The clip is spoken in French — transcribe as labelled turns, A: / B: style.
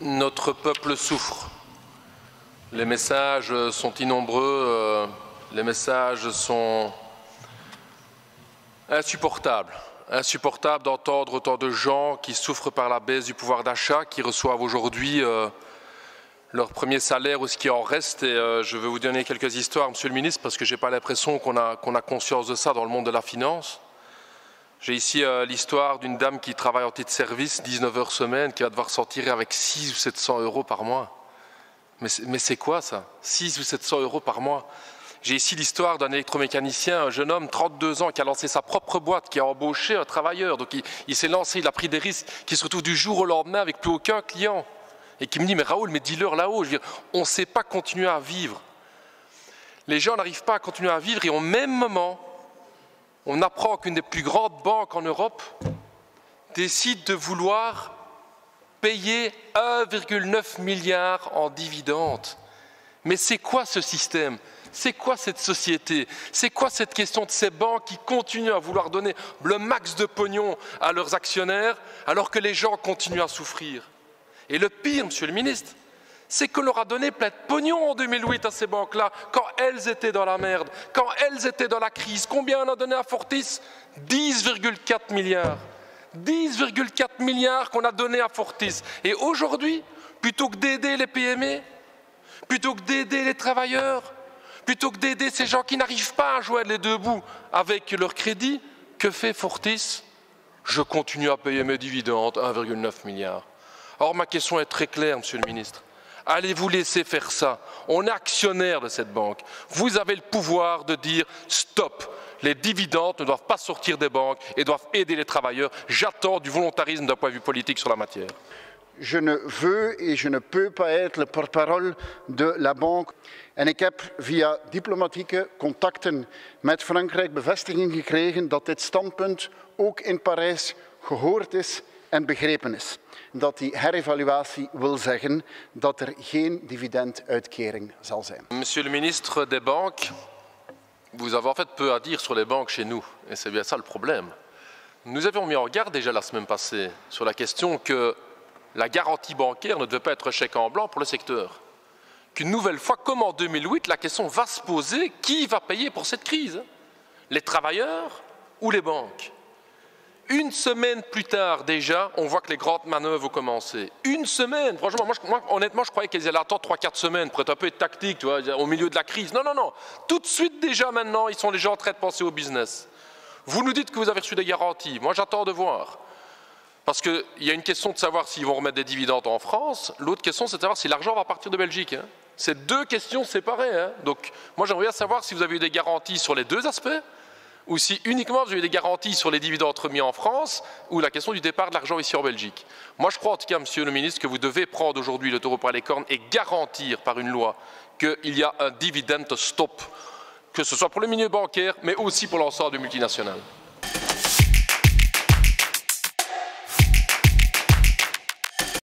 A: Notre peuple souffre. Les messages sont innombreux, les messages sont insupportables. Insupportable d'entendre autant de gens qui souffrent par la baisse du pouvoir d'achat, qui reçoivent aujourd'hui leur premier salaire ou ce qui en reste. Et je vais vous donner quelques histoires, Monsieur le Ministre, parce que je n'ai pas l'impression qu'on a conscience de ça dans le monde de la finance. J'ai ici l'histoire d'une dame qui travaille en titre de service, 19 heures semaine, qui va devoir s'en tirer avec 600 ou 700 euros par mois. Mais c'est quoi ça? 600 ou 700 euros par mois? J'ai ici l'histoire d'un électromécanicien, un jeune homme, 32 ans, qui a lancé sa propre boîte, qui a embauché un travailleur. Donc il s'est lancé, il a pris des risques, qui se retrouve du jour au lendemain avec plus aucun client. Et qui me dit, mais Raoul, mais dis-leur là-haut, je veux dire, on ne sait pas continuer à vivre. Les gens n'arrivent pas à continuer à vivre et au même moment, on apprend qu'une des plus grandes banques en Europe décide de vouloir payer 1,9 milliard en dividendes. Mais c'est quoi ce système? C'est quoi cette société? C'est quoi cette question de ces banques qui continuent à vouloir donner le max de pognon à leurs actionnaires alors que les gens continuent à souffrir? Et le pire, Monsieur le Ministre, c'est qu'on leur a donné plein de pognon en 2008 à ces banques-là, quand elles étaient dans la merde, quand elles étaient dans la crise. Combien on a donné à Fortis? 10,4 milliards. 10,4 milliards qu'on a donné à Fortis. Et aujourd'hui, plutôt que d'aider les PME, plutôt que d'aider les travailleurs, plutôt que d'aider ces gens qui n'arrivent pas à joindre les deux bouts avec leur crédit, que fait Fortis? Je continue à payer mes dividendes, 1,9 milliard. Or, ma question est très claire, Monsieur le Ministre. Allez-vous laisser faire ça? On est actionnaire de cette banque. Vous avez le pouvoir de dire stop. Les dividendes ne doivent pas sortir des banques et doivent aider les travailleurs. J'attends du volontarisme d'un point de vue politique sur la matière.
B: Je ne veux et je ne peux pas être le porte-parole de la banque. En ik heb via diplomatieke contacten met Frankrijk bevestiging gekregen dat dit standpunt ook in Parijs gehoord is en begrepen is. Dat die herevaluatie wil zeggen dat er geen dividenduitkering zal zijn.
A: Monsieur le ministre des Banques, vous avez en fait peu à dire sur les banques chez nous, et c'est bien ça le problème. Nous avions mis en garde déjà la semaine passée sur la question que la garantie bancaire ne devait pas être chèque en blanc pour le secteur. Qu'une nouvelle fois, comme en 2008, la question va se poser, qui va payer pour cette crise? Les travailleurs ou les banques? Une semaine plus tard déjà, on voit que les grandes manœuvres ont commencé. Une semaine, franchement, moi honnêtement, je croyais qu'elles allaient attendre 3-4 semaines pour être un peu tactique, tu vois, au milieu de la crise. Non, non, non. Tout de suite déjà maintenant, ils sont déjà en train de penser au business. Vous nous dites que vous avez reçu des garanties. Moi, j'attends de voir. Parce qu'il y a une question de savoir s'ils vont remettre des dividendes en France. L'autre question, c'est de savoir si l'argent va partir de Belgique. Hein. C'est deux questions séparées. Hein. Donc, moi, j'aimerais bien savoir si vous avez eu des garanties sur les deux aspects, ou si uniquement vous avez des garanties sur les dividendes remis en France, ou la question du départ de l'argent ici en Belgique. Moi, je crois en tout cas, Monsieur le Ministre, que vous devez prendre aujourd'hui le taureau par les cornes et garantir par une loi qu'il y a un dividende stop, que ce soit pour le milieu bancaire, mais aussi pour l'ensemble des multinationales.